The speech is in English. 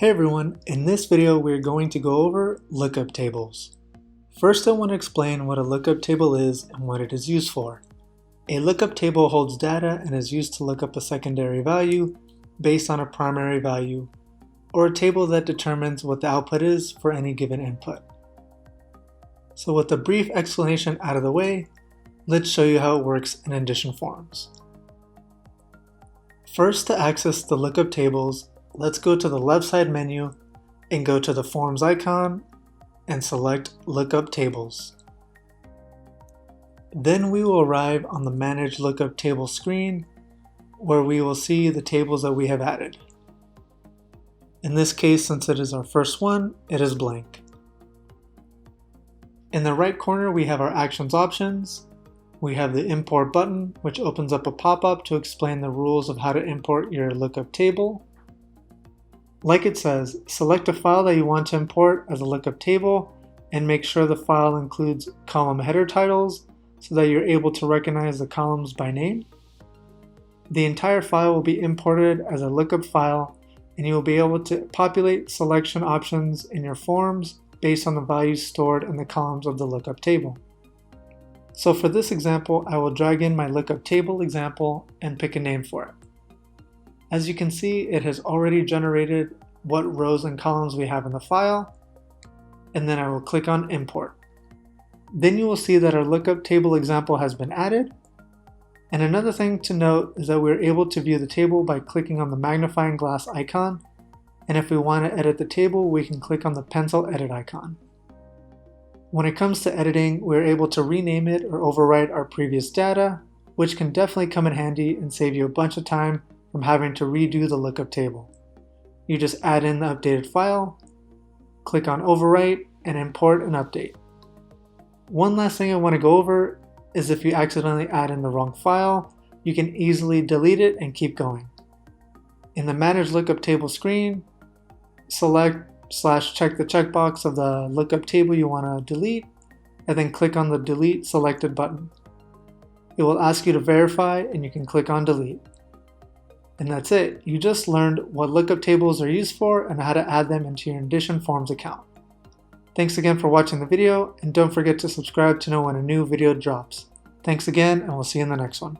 Hey everyone, in this video we're going to go over lookup tables. First I want to explain what a lookup table is and what it is used for. A lookup table holds data and is used to look up a secondary value based on a primary value, or a table that determines what the output is for any given input. So with a brief explanation out of the way, let's show you how it works in Indition Forms. First, to access the lookup tables, let's go to the left side menu and go to the Forms icon and select Lookup Tables. Then we will arrive on the Manage Lookup Table screen where we will see the tables that we have added. In this case, since it is our first one, it is blank. In the right corner we have our Actions options. We have the Import button, which opens up a pop-up to explain the rules of how to import your lookup table. Like it says, select a file that you want to import as a lookup table and make sure the file includes column header titles so that you're able to recognize the columns by name. The entire file will be imported as a lookup file and you will be able to populate selection options in your forms based on the values stored in the columns of the lookup table. So for this example, I will drag in my lookup table example and pick a name for it. As you can see, it has already generated what rows and columns we have in the file, and then I will click on Import. Then you will see that our lookup table example has been added. And another thing to note is that we're able to view the table by clicking on the magnifying glass icon, and if we want to edit the table, we can click on the pencil edit icon. When it comes to editing, we're able to rename it or overwrite our previous data, which can definitely come in handy and save you a bunch of time from having to redo the lookup table. You just add in the updated file, click on Overwrite, and import and update. One last thing I want to go over is if you accidentally add in the wrong file, you can easily delete it and keep going. In the Manage Lookup Table screen, select/check the checkbox of the lookup table you want to delete, and then click on the Delete Selected button. It will ask you to verify and you can click on Delete. And that's it. You just learned what lookup tables are used for and how to add them into your Indition Forms account. Thanks again for watching the video, and don't forget to subscribe to know when a new video drops. Thanks again, and we'll see you in the next one.